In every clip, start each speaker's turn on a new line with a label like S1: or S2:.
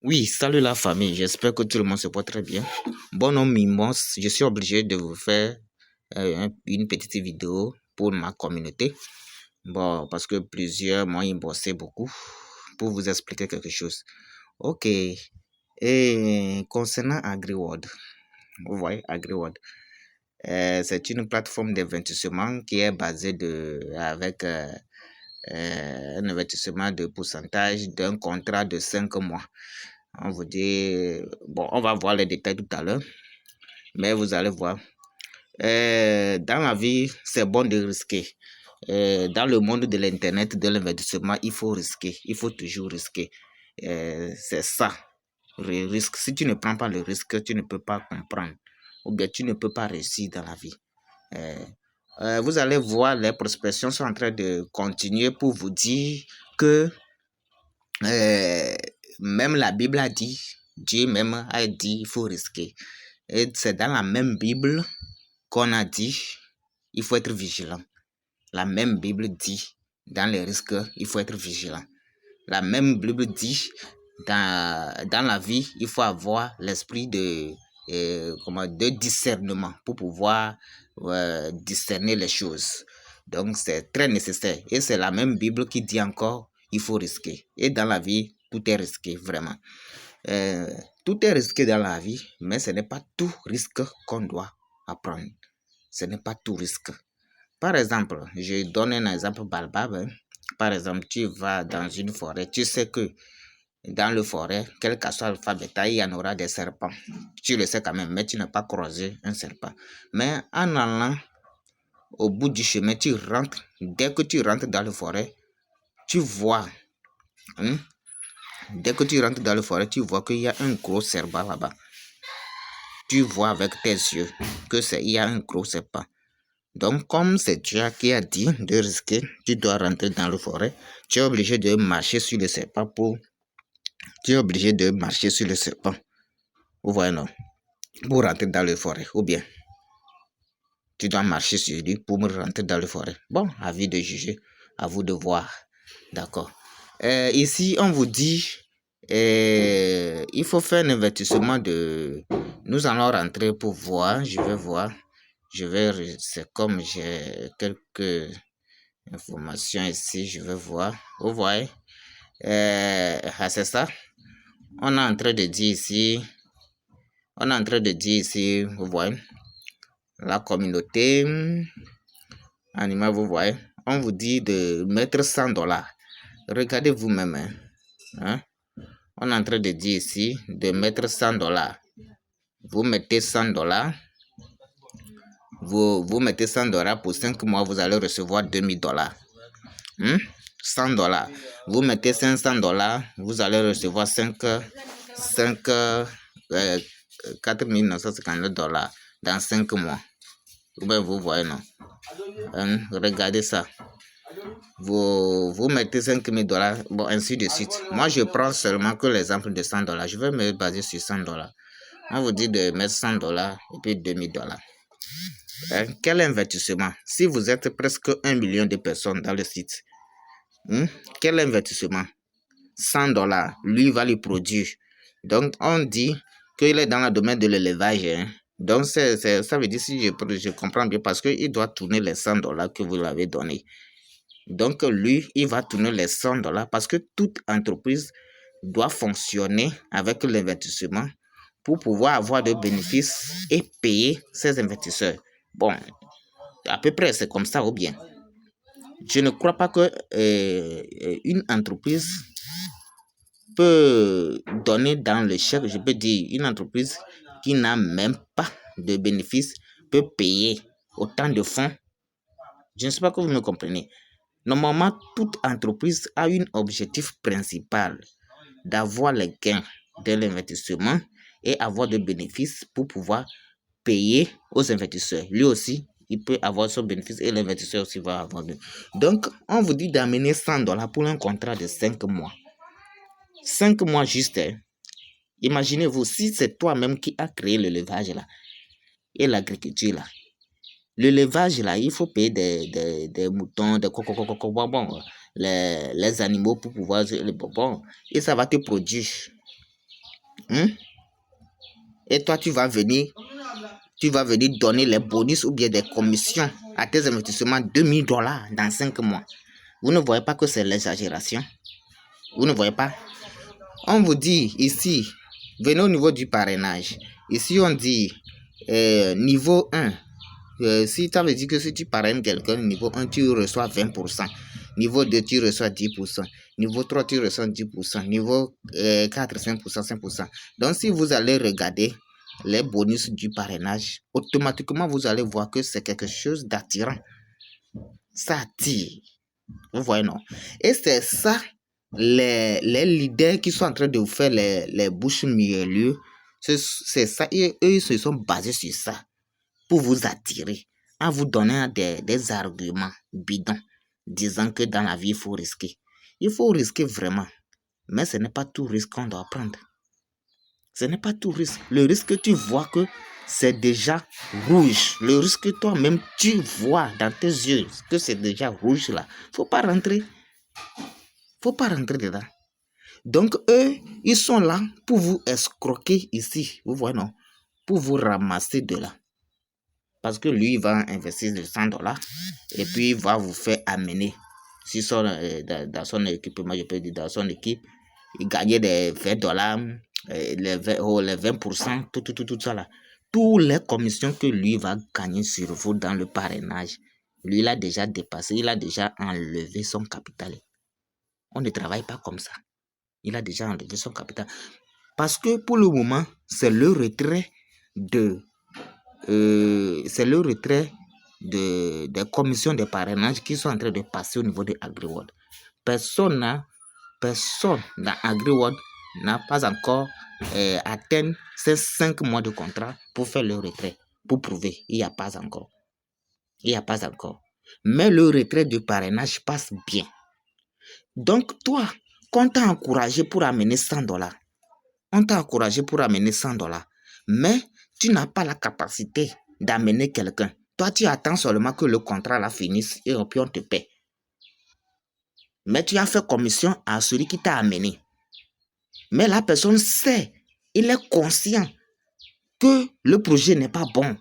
S1: Oui, salut la famille, j'espère que tout le monde se porte très bien. Bon nom Mimos, je suis obligé de vous faire une petite vidéo pour ma communauté. Bon, parce que plusieurs m'ont bossé beaucoup pour vous expliquer quelque chose. Ok, et concernant AgriWorld, vous voyez AgriWorld, c'est une plateforme d'investissement qui est basée avec un investissement de pourcentage d'un contrat de 5 mois. On vous dit, bon, on va voir les détails tout à l'heure, mais vous allez voir. Dans la vie, c'est bon de risquer. Dans le monde de l'Internet, de l'investissement, il faut risquer. Il faut toujours risquer. C'est ça, le risque. Si tu ne prends pas le risque, tu ne peux pas comprendre. Ou bien tu ne peux pas réussir dans la vie. Vous allez voir, les prospections sont en train de continuer pour vous dire que même la Bible a dit, Dieu même a dit, il faut risquer. Et c'est dans la même Bible qu'on a dit, il faut être vigilant. La même Bible dit, dans les risques, il faut être vigilant. La même Bible dit, dans la vie, il faut avoir l'esprit de discernement pour pouvoir discerner les choses. Donc, c'est très nécessaire. Et c'est la même Bible qui dit encore, il faut risquer. Et dans la vie, tout est risqué, vraiment. Tout est risqué dans la vie, mais ce n'est pas tout risque qu'on doit apprendre. Ce n'est pas tout risque. Par exemple, je donne un exemple balbable. Par exemple, tu vas dans une forêt, tu sais que dans le forêt, quel que soit l'alphabet, il y en aura des serpents. Tu le sais quand même, mais tu n'as pas croisé un serpent. Mais en allant au bout du chemin, tu rentres. Dès que tu rentres dans la forêt, tu vois. Dès que tu rentres dans la forêt, tu vois qu'il y a un gros serpent là-bas. Tu vois avec tes yeux il y a un gros serpent. Donc, comme c'est Dieu qui a dit de risquer, tu dois rentrer dans la forêt. Tu es obligé de marcher sur le serpent Tu es obligé de marcher sur le serpent. Vous voyez, non? Pour rentrer dans la forêt. Ou bien, tu dois marcher sur lui pour rentrer dans la forêt. Bon, à vous de juger. À vous de voir. D'accord. Ici, on vous dit, il faut faire un investissement de... Nous allons rentrer pour voir. Je vais voir. C'est comme j'ai quelques informations ici. Je vais voir. Vous voyez. C'est ça. On est en train de dire ici. Vous voyez. La communauté animale, vous voyez. On vous dit de mettre $100. Regardez vous-même. Hein? On est en train de dire ici de mettre $100. Vous mettez $100. Vous mettez $100 pour 5 mois, vous allez recevoir $2000. $100. Vous mettez $500, vous allez recevoir 4 959 dans 5 mois. Vous voyez, non? Regardez ça. Vous mettez $5000, bon, ainsi de suite. Moi, je prends seulement que l'exemple de $100. Je vais me baser sur $100. On vous dit de mettre $100 et puis $2000. Quel investissement? Si vous êtes presque 1 million de personnes dans le site, quel investissement? $100, lui va le produire. Donc, on dit qu'il est dans le domaine de l'élevage. Donc, ça veut dire, si je comprends bien, parce qu'il doit tourner les $100 que vous lui avez donné. Donc, lui, il va tourner les $100 parce que toute entreprise doit fonctionner avec l'investissement pour pouvoir avoir de bénéfices et payer ses investisseurs. Bon, à peu près, c'est comme ça ou bien. Je ne crois pas que une entreprise peut donner dans le chèque, je peux dire, une entreprise qui n'a même pas de bénéfices peut payer autant de fonds. Je ne sais pas que vous me comprenez. Normalement, toute entreprise a un objectif principal d'avoir les gains de l'investissement et avoir de bénéfices pour pouvoir payer aux investisseurs. Lui aussi, il peut avoir son bénéfice et l'investisseur aussi va avoir. Donc, on vous dit d'amener $100 pour un contrat de 5 mois. 5 mois juste. Imaginez-vous, si c'est toi-même qui as créé l'élevage là et l'agriculture là. L'élevage là, il faut payer des moutons, des les animaux pour pouvoir les bonbons et ça va te produire. Hein? Et toi, tu vas venir donner les bonus ou bien des commissions à tes investissements $2000 dans 5 mois. Vous ne voyez pas que c'est l'exagération? Vous ne voyez pas? On vous dit ici, venez au niveau du parrainage. Ici, on dit niveau 1. Si tu avais dit que si tu parraines quelqu'un, niveau 1, tu reçois 20%. Niveau 2, tu reçois 10%. Niveau 3, tu reçois 10%. Niveau 4, 5%, 5%. Donc, si vous allez regarder les bonus du parrainage, automatiquement, vous allez voir que c'est quelque chose d'attirant. Ça attire. Vous voyez, non? Et c'est ça, les leaders qui sont en train de vous faire les bouches mielleux, c'est ça, eux, ils se sont basés sur ça pour vous attirer, en vous donnant des arguments bidons, disant que dans la vie, il faut risquer. Il faut risquer vraiment, mais ce n'est pas tout risque qu'on doit prendre. Ce n'est pas tout risque. Le risque que tu vois que c'est déjà rouge. Le risque que toi-même tu vois dans tes yeux que c'est déjà rouge là. Faut pas rentrer dedans. Donc eux, ils sont là pour vous escroquer ici. Vous voyez non? Pour vous ramasser de là. Parce que lui, il va investir les $100 et puis il va vous faire amener. Si dans son équipement, je peux dire dans son équipe, il gagnait des $20, les 20%, tout ça là. Toutes les commissions que lui va gagner sur vous dans le parrainage, lui, il a déjà dépassé, il a déjà enlevé son capital. On ne travaille pas comme ça. Il a déjà enlevé son capital. Parce que pour le moment, c'est le retrait des commissions de parrainage qui sont en train de passer au niveau de AgriWorld. Personne dans AgriWorld n'a pas encore atteint ces 5 mois de contrat pour faire le retrait, pour prouver. Il n'y a pas encore. Mais le retrait de parrainage passe bien. Donc, toi, quand on t'a encouragé pour amener $100, mais tu n'as pas la capacité d'amener quelqu'un. Toi, tu attends seulement que le contrat la finisse et puis on te paie. Mais tu as fait commission à celui qui t'a amené. Mais la personne sait, il est conscient que le projet n'est pas bon.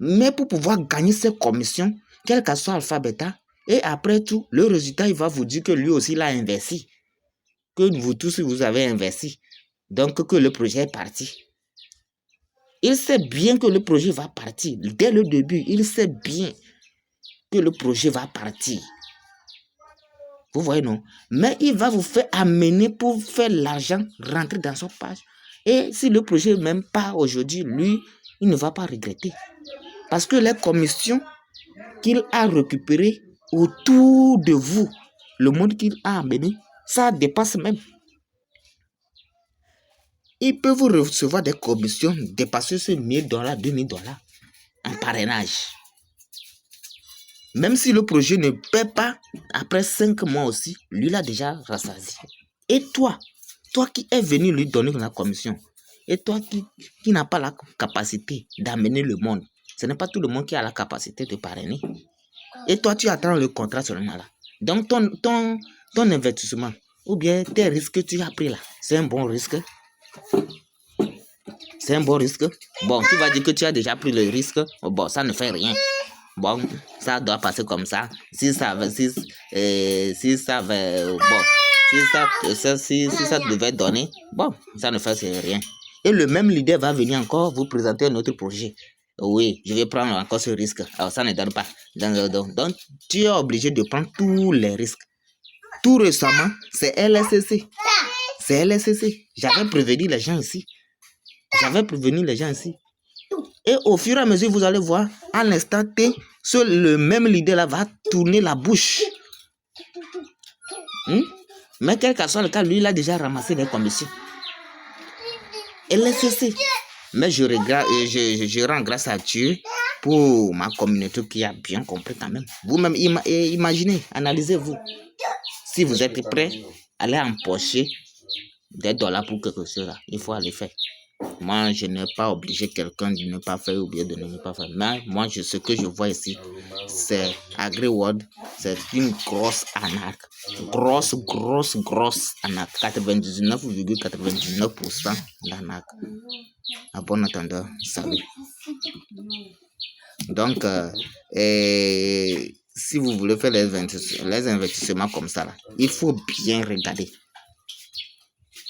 S1: Mais pour pouvoir gagner cette commission, quel que soit Alpha Beta, et après tout, le résultat, il va vous dire que lui aussi l'a investi. Que vous tous, vous avez investi. Donc, que le projet est parti. Il sait bien que le projet va partir. Dès le début, il sait bien que le projet va partir. Vous voyez, non? Mais il va vous faire amener pour faire l'argent rentrer dans son page. Et si le projet même part aujourd'hui, lui, il ne va pas regretter. Parce que les commissions qu'il a récupérées autour de vous, le monde qu'il a amené, ça dépasse même. Il peut vous recevoir des commissions dépasser ce $1000, $2000 en parrainage. Même si le projet ne paie pas, après 5 mois aussi, lui l'a déjà rassasié. Et toi qui es venu lui donner la commission, et toi qui n'as pas la capacité d'amener le monde, ce n'est pas tout le monde qui a la capacité de parrainer. Et toi, tu attends le contrat seulement là. Donc, ton investissement, ou bien tes risques que tu as pris là, c'est un bon risque. C'est un bon risque. Bon, tu vas dire que tu as déjà pris le risque. Bon, ça ne fait rien. Bon, ça doit passer comme ça. Si ça devait donner, bon, ça ne fait rien. Et le même leader va venir encore vous présenter un autre projet. Oui, je vais prendre encore ce risque. Alors, ça ne donne pas. Donc, tu es obligé de prendre tous les risques. Tout récemment, c'est LSCC. J'avais prévenu les gens ici. Et au fur et à mesure, vous allez voir, à l'instant T, le même leader là va tourner la bouche. Mais quel que soit le cas, lui, il a déjà ramassé les commissions. LSCC. Mais je rends grâce à Dieu pour ma communauté qui a bien compris quand même. Vous-même, imaginez, analysez-vous. Si vous êtes prêts, allez empocher des dollars pour quelque chose là. Il faut aller faire. Moi, je n'ai pas obligé quelqu'un de ne pas faire ou bien de ne pas faire. Mais moi, ce que je vois ici, c'est AgriWorld. C'est une grosse arnaque. Grosse arnaque. 99,99% d'arnaque. À bon entendeur, salut. Donc, si vous voulez faire les investissements comme ça, là, il faut bien regarder.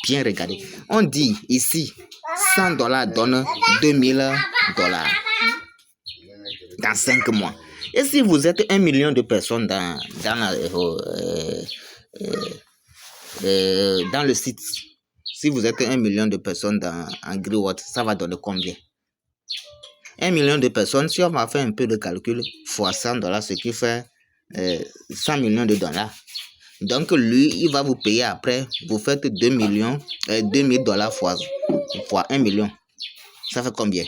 S1: Bien regarder. On dit ici, $100 donne $2000 dans 5 mois. Et si vous êtes 1 million de personnes dans le site, si vous êtes 1 million de personnes dans AgriWorld, ça va donner combien? 1 million de personnes, si on va faire un peu de calcul, fois $100, ce qui fait 100 millions de dollars. Donc, lui, il va vous payer après. Vous faites $2000 fois 1 million. Ça fait combien?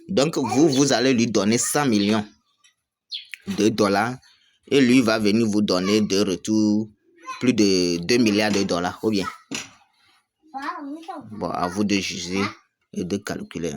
S1: Donc, vous allez lui donner 100 millions de dollars et lui va venir vous donner de retour plus de 2 milliards de dollars. Ou bien? Bon, à vous de juger et de calculer.